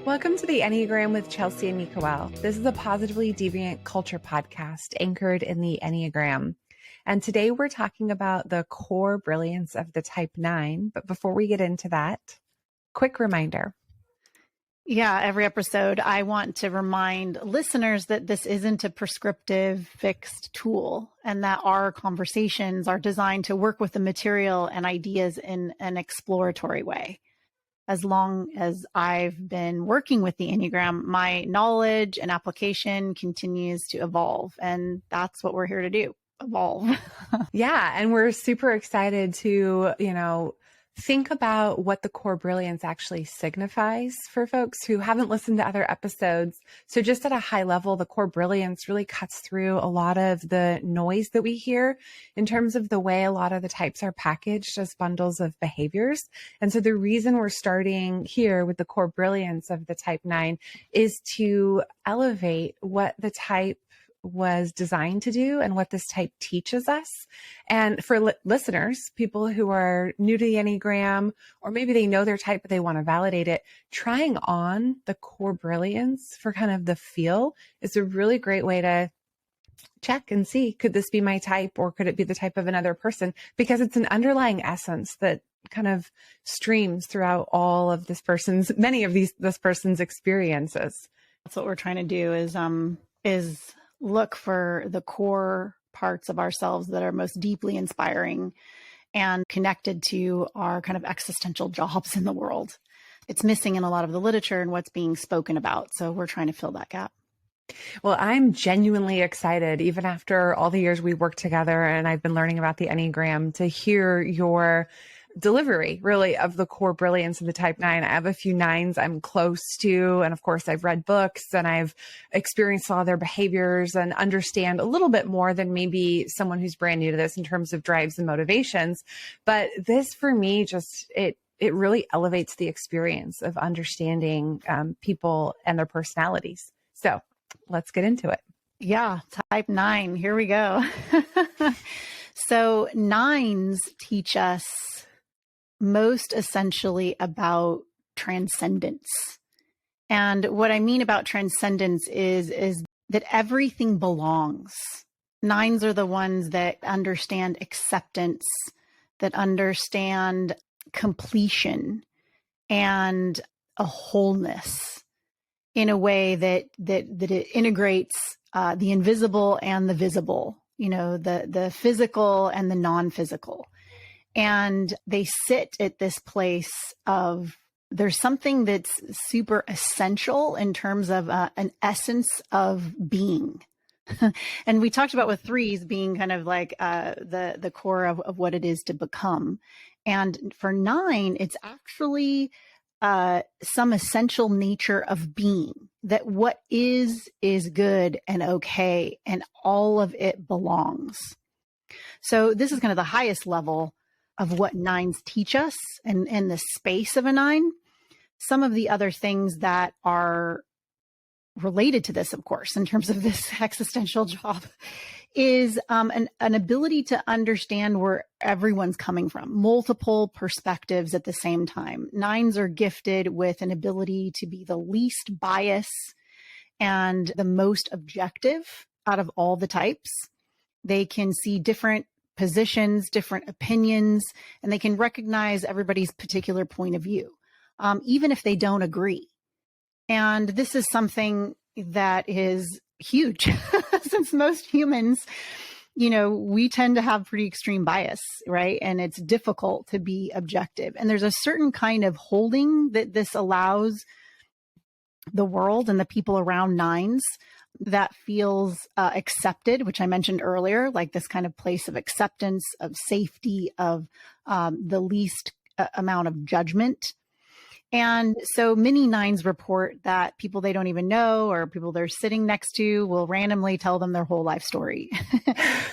Welcome to the Enneagram with Chelsea and Mikael. This is a positively deviant culture podcast anchored in the Enneagram. And today we're talking about the core brilliance of the type 9. But before we get into that, quick reminder. Yeah, every episode, I want to remind listeners that this isn't a prescriptive, fixed tool, and that our conversations are designed to work with the material and ideas in an exploratory way. As long as I've been working with the Enneagram, my knowledge and application continues to evolve, and that's what we're here to do, evolve. Yeah, and we're super excited to, think about what the core brilliance actually signifies for folks who haven't listened to other episodes. So just at a high level, the core brilliance really cuts through a lot of the noise that we hear in terms of the way a lot of the types are packaged as bundles of behaviors. And so the reason we're starting here with the core brilliance of the type 9 is to elevate what the type was designed to do and what this type teaches us. And for listeners, people who are new to the Enneagram, or maybe they know their type, but they want to validate it, trying on the core brilliance for kind of the feel is a really great way to check and see, could this be my type or could it be the type of another person? Because it's an underlying essence that kind of streams throughout all of this person's experiences. That's what we're trying to do is look for the core parts of ourselves that are most deeply inspiring and connected to our kind of existential jobs in the world. It's missing in a lot of the literature and what's being spoken about. So we're trying to fill that gap. Well, I'm genuinely excited, even after all the years we worked together and I've been learning about the Enneagram, to hear your delivery really of the core brilliance of the type 9. I have a few 9s I'm close to. And of course, I've read books and I've experienced all their behaviors and understand a little bit more than maybe someone who's brand new to this in terms of drives and motivations. But this for me, it really elevates the experience of understanding people and their personalities. So let's get into it. Yeah, type 9. Here we go. So 9s teach us most essentially about transcendence. And what I mean about transcendence is that everything belongs. 9s are the ones that understand acceptance, that understand completion and a wholeness in a way that it integrates the invisible and the visible, the physical and the non-physical. And they sit at this place of, there's something that's super essential in terms of an essence of being. And we talked about with 3s being kind of like the core of what it is to become. And for 9, it's actually some essential nature of being, that what is good and okay, and all of it belongs. So this is kind of the highest level of what 9s teach us and the space of a 9. Some of the other things that are related to this, of course, in terms of this existential job, is an ability to understand where everyone's coming from, multiple perspectives at the same time. 9s are gifted with an ability to be the least bias and the most objective out of all the types. They can see different positions, different opinions, and they can recognize everybody's particular point of view, even if they don't agree. And this is something that is huge since most humans, we tend to have pretty extreme bias, right? And it's difficult to be objective. And there's a certain kind of holding that this allows the world and the people around 9s that feels accepted, which I mentioned earlier, like this kind of place of acceptance, of safety, of the least amount of judgment. And so many 9s report that people they don't even know or people they're sitting next to will randomly tell them their whole life story.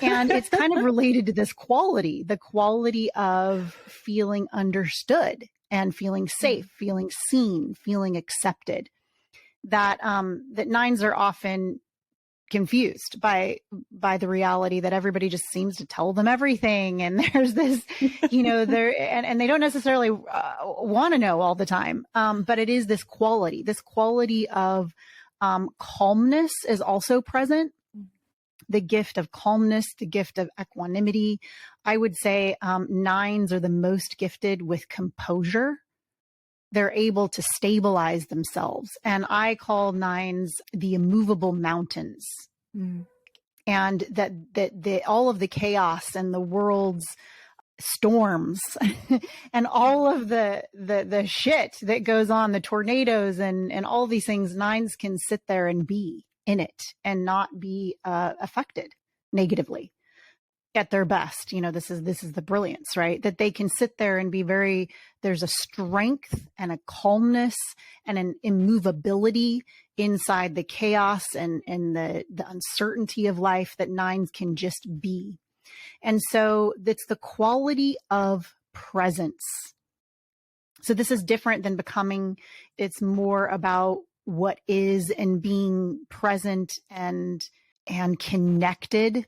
And it's kind of related to this quality, the quality of feeling understood and feeling safe, feeling seen, feeling accepted. That 9s are often confused by the reality that everybody just seems to tell them everything, and there's this, there, and they don't necessarily want to know all the time. But it is this quality of calmness is also present. The gift of calmness, the gift of equanimity. I would say nines are the most gifted with composure. They're able to stabilize themselves. And I call nines the immovable mountains. Mm. And that all of the chaos and the world's storms and all of the shit that goes on, the tornadoes and all these things, nines can sit there and be in it and not be affected negatively at their best. This is the brilliance, right? That they can sit there and be there's a strength and a calmness and an immovability inside the chaos and the uncertainty of life that nines can just be. And so it's the quality of presence. So this is different than becoming. It's more about what is and being present and connected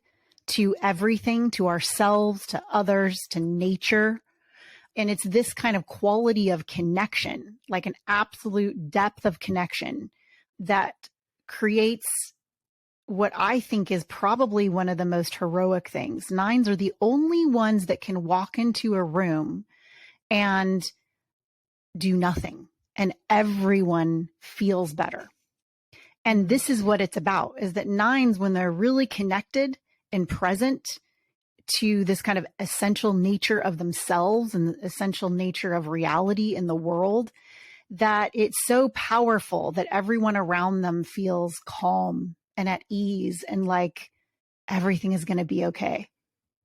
to everything, to ourselves, to others, to nature. And it's this kind of quality of connection, like an absolute depth of connection, that creates what I think is probably one of the most heroic things. Nines are the only ones that can walk into a room and do nothing, and everyone feels better. And this is what it's about, is that nines, when they're really connected and present to this kind of essential nature of themselves and the essential nature of reality in the world, that it's so powerful that everyone around them feels calm and at ease and like everything is going to be okay.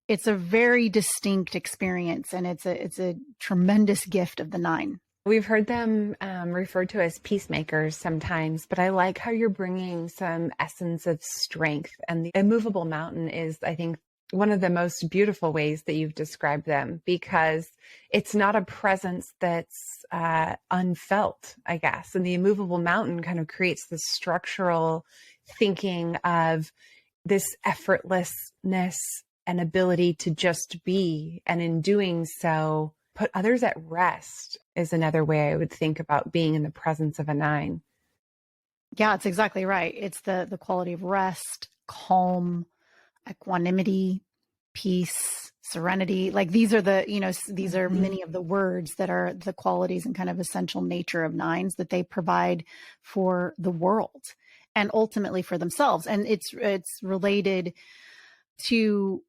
It's a very distinct experience, and it's a tremendous gift of the nine. We've heard them referred to as peacemakers sometimes, but I like how you're bringing some essence of strength. And the immovable mountain is, I think, one of the most beautiful ways that you've described them, because it's not a presence that's unfelt, I guess. And the immovable mountain kind of creates this structural thinking of this effortlessness and ability to just be. And in doing so, put others at rest is another way I would think about being in the presence of a nine. Yeah, it's exactly right. It's the quality of rest, calm, equanimity, peace, serenity. Like these are these are many of the words that are the qualities and kind of essential nature of nines that they provide for the world and ultimately for themselves. And it's related to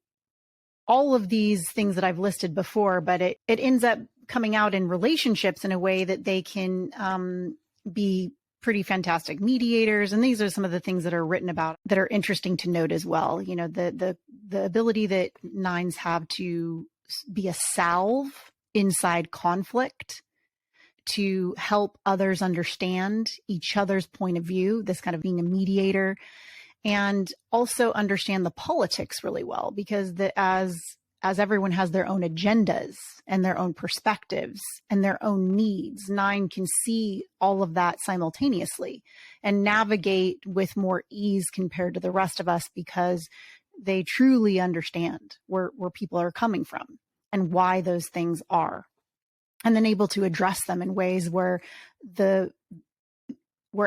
all of these things that I've listed before, but it ends up coming out in relationships in a way that they can be pretty fantastic mediators. And these are some of the things that are written about that are interesting to note as well. The ability that nines have to be a salve inside conflict, to help others understand each other's point of view, this kind of being a mediator, and also understand the politics really well, because as everyone has their own agendas and their own perspectives and their own needs, nine can see all of that simultaneously and navigate with more ease compared to the rest of us, because they truly understand where people are coming from and why those things are, and then able to address them in ways where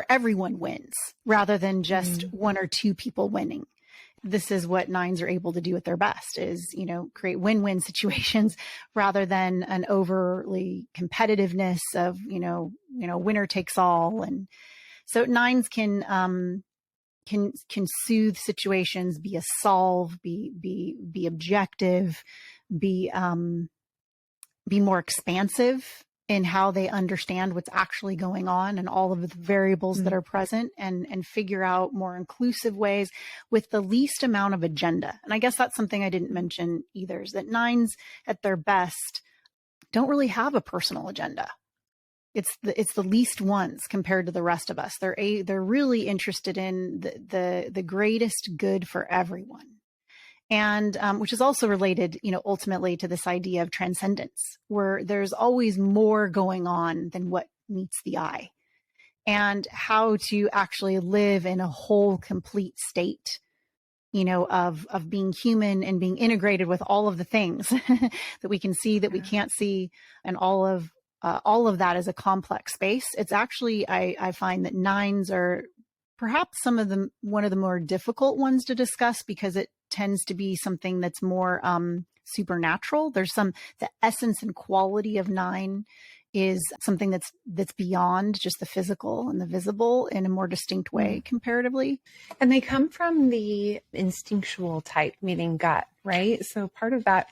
everyone wins rather than just one or two people winning. This is what nines are able to do at their best, is, create win-win situations rather than an overly competitiveness of, winner takes all. And so nines can soothe situations, be a solve, be objective, be more expansive in how they understand what's actually going on and all of the variables that are present, and figure out more inclusive ways with the least amount of agenda. And I guess that's something I didn't mention either, is that nines at their best don't really have a personal agenda. It's the least ones compared to the rest of us. They're really interested in the greatest good for everyone. And which is also related, ultimately to this idea of transcendence, where there's always more going on than what meets the eye. and how to actually live in a whole, complete state, of being human and being integrated with all of the things that we can see, that we can't see, and all of that is a complex space. It's actually, I find that nines are perhaps one of the more difficult ones to discuss, because it tends to be something that's more supernatural. The essence and quality of nine is something that's beyond just the physical and the visible in a more distinct way comparatively. And they come from the instinctual type, meaning gut, right? So part of that,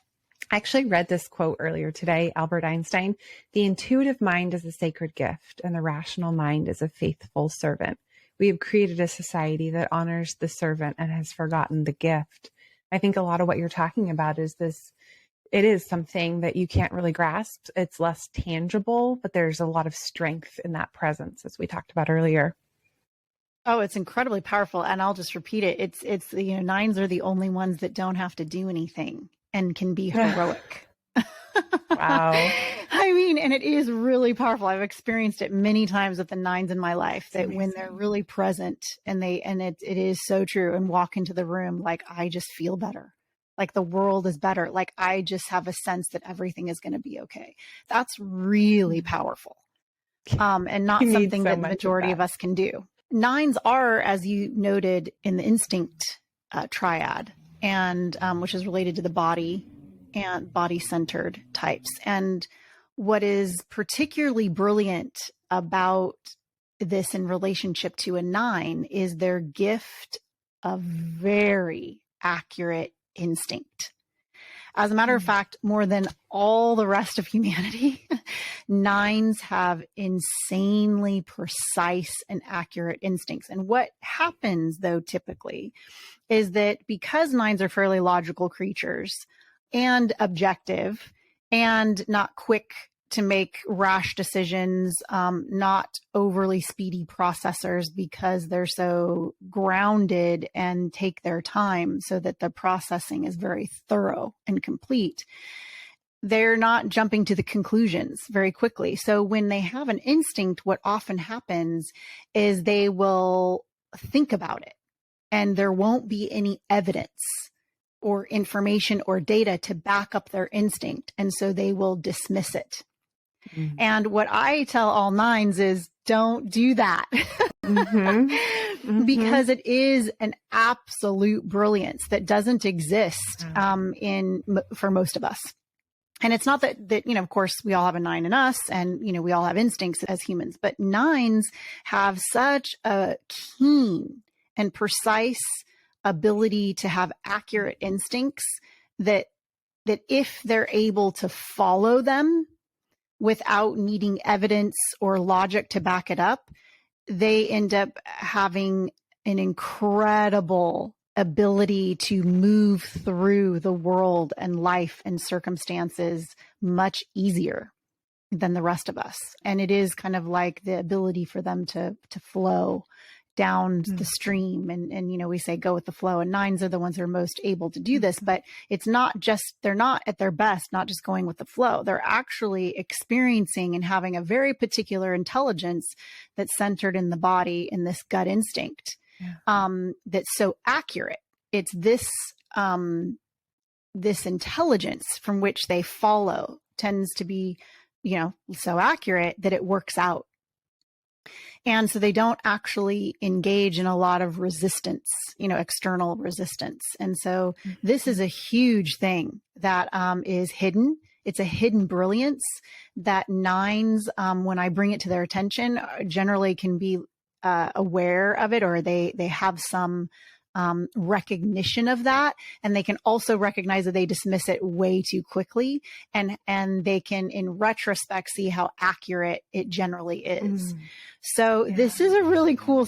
I actually read this quote earlier today, Albert Einstein: "The intuitive mind is a sacred gift, and the rational mind is a faithful servant. We have created a society that honors the servant and has forgotten the gift." I think a lot of what you're talking about is this. It is something that you can't really grasp. It's less tangible, but there's a lot of strength in that presence, as we talked about earlier. Oh, it's incredibly powerful. And I'll just repeat it. It's nines are the only ones that don't have to do anything and can be heroic. Wow. I mean, and it is really powerful. I've experienced it many times with the nines in my life, that when they're really present and it is so true, and walk into the room, like, I just feel better. Like the world is better. Like I just have a sense that everything is going to be okay. That's really powerful. And not something that the majority of us can do. Nines are, as you noted, in the instinct triad, and which is related to the body and body-centered types. And what is particularly brilliant about this in relationship to a nine is their gift of very accurate instinct. As a matter of fact, more than all the rest of humanity, nines have insanely precise and accurate instincts. And what happens, though, typically, is that because nines are fairly logical creatures and objective and not quick to make rash decisions, not overly speedy processors, because they're so grounded and take their time so that the processing is very thorough and complete, they're not jumping to the conclusions very quickly. So when they have an instinct, what often happens is they will think about it, and there won't be any evidence or information or data to back up their instinct. And so they will dismiss it. Mm-hmm. And what I tell all nines is, don't do that. Because it is an absolute brilliance that doesn't exist for most of us. And it's not that, of course, we all have a nine in us, and, we all have instincts as humans, but nines have such a keen and precise ability to have accurate instincts that if they're able to follow them without needing evidence or logic to back it up, they end up having an incredible ability to move through the world and life and circumstances much easier than the rest of us. And it is kind of like the ability for them to flow down the stream, and we say go with the flow, and nines are the ones who are most able to do this. But it's not just, they're not at their best not just going with the flow. They're actually experiencing and having a very particular intelligence that's centered in the body, in this gut instinct, that's so accurate. It's this this intelligence from which they follow tends to be so accurate that it works out. And so they don't actually engage in a lot of resistance, external resistance. And so this is a huge thing that is hidden. It's a hidden brilliance that nines, when I bring it to their attention, generally can be aware of it, or they have some recognition of that. And they can also recognize that they dismiss it way too quickly. And they can, in retrospect, see how accurate it generally is. So this is a really cool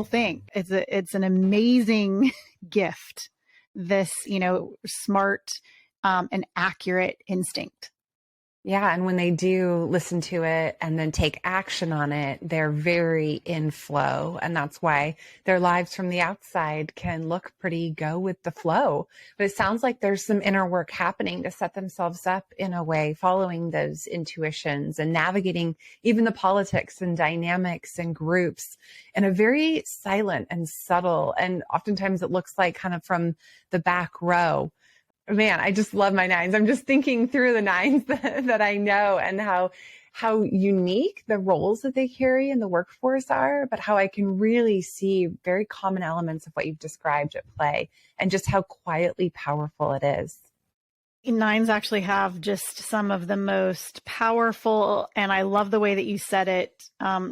thing. It's an amazing gift, this, smart and accurate instinct. Yeah, and when they do listen to it and then take action on it, they're very in flow. And that's why their lives from the outside can look pretty go with the flow. But it sounds like there's some inner work happening to set themselves up in a way, following those intuitions and navigating even the politics and dynamics and groups in a very silent and subtle. And oftentimes it looks like kind of from the back row. Man, I just love my nines. I'm just thinking through the nines that I know and how unique the roles that they carry in the workforce are, but how I can really see very common elements of what you've described at play and just how quietly powerful it is. Nines actually have just some of the most powerful, and I love the way that you said it,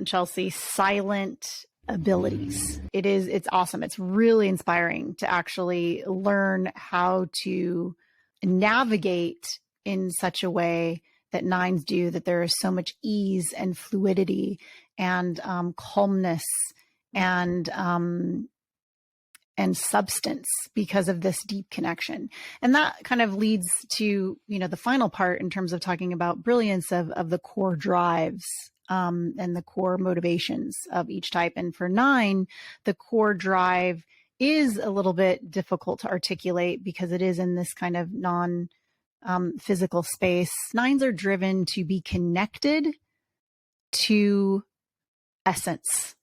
Chelsea, silent abilities. It's awesome. It's really inspiring to actually learn how to navigate in such a way that nines do, that there is so much ease and fluidity and calmness and substance because of this deep connection. And that kind of leads to, the final part in terms of talking about brilliance of the core drives and the core motivations of each type. And for 9, the core drive is a little bit difficult to articulate because it is in this kind of non-physical space. 9s are driven to be connected to essence.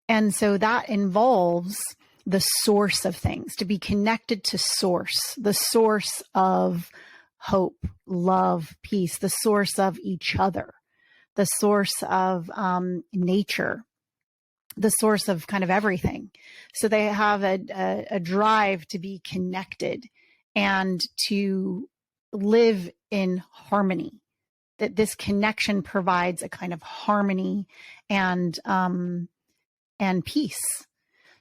And so that involves the source of things, to be connected to source, the source of hope, love, peace, the source of each other, the source of nature, the source of kind of everything. So they have a drive to be connected and to live in harmony, that this connection provides a kind of harmony and peace.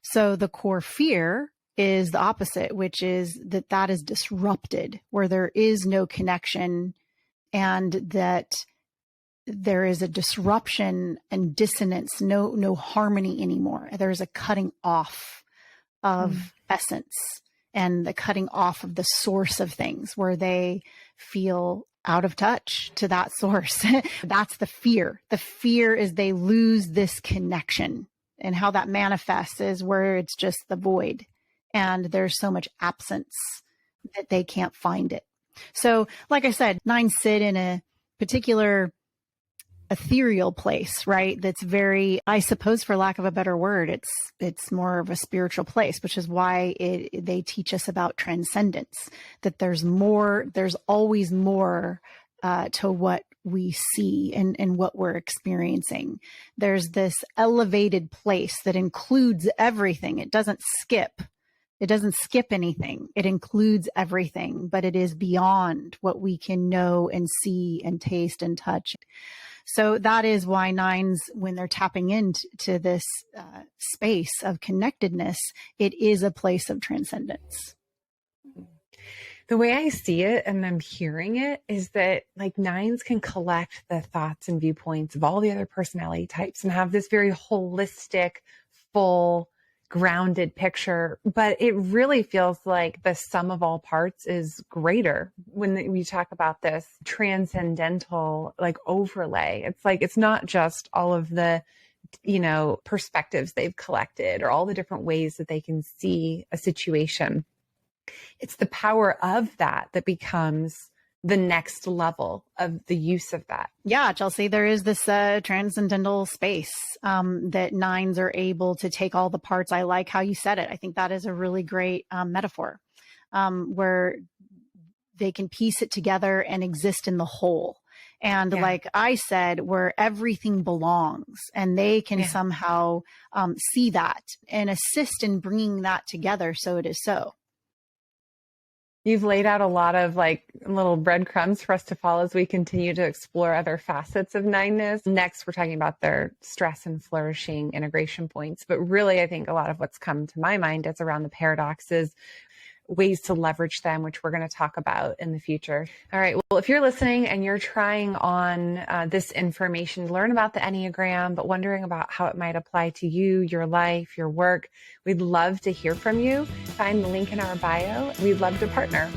So the core fear is the opposite, which is that is disrupted, where there is no connection and that there is a disruption and dissonance, no harmony anymore. There's a cutting off of essence and the cutting off of the source of things, where they feel out of touch to that source. That's the fear. The fear is they lose this connection, and how that manifests is where it's just the void and there's so much absence that they can't find it. So like I said, 9 sit in a particular ethereal place, right? That's very, I suppose, for lack of a better word, it's more of a spiritual place, which is why they teach us about transcendence, that there's always more to what we see and what we're experiencing. There's this elevated place that includes everything. It doesn't skip anything. It includes everything, but it is beyond what we can know and see and taste and touch. So that is why 9s, when they're tapping into this space of connectedness, it is a place of transcendence. The way I see it, and I'm hearing it, is that like 9s can collect the thoughts and viewpoints of all the other personality types and have this very holistic, full, grounded picture. But it really feels like the sum of all parts is greater when we talk about this transcendental like overlay. It's like, it's not just all of the, perspectives they've collected or all the different ways that they can see a situation. It's the power of that becomes the next level of the use of that. Yeah, Chelsea, there is this transcendental space that 9s are able to take all the parts. I like how you said it. I think that is a really great metaphor where they can piece it together and exist in the whole. And like I said, where everything belongs, and they can somehow see that and assist in bringing that together. So it is so. You've laid out a lot of like little breadcrumbs for us to follow as we continue to explore other facets of 9ness. Next, we're talking about their stress and flourishing integration points. But really, I think a lot of what's come to my mind is around the paradoxes, ways to leverage them, which we're going to talk about in the future. All right. Well, if you're listening and you're trying on this information, learn about the Enneagram, but wondering about how it might apply to you, your life, your work, we'd love to hear from you. Find the link in our bio. We'd love to partner.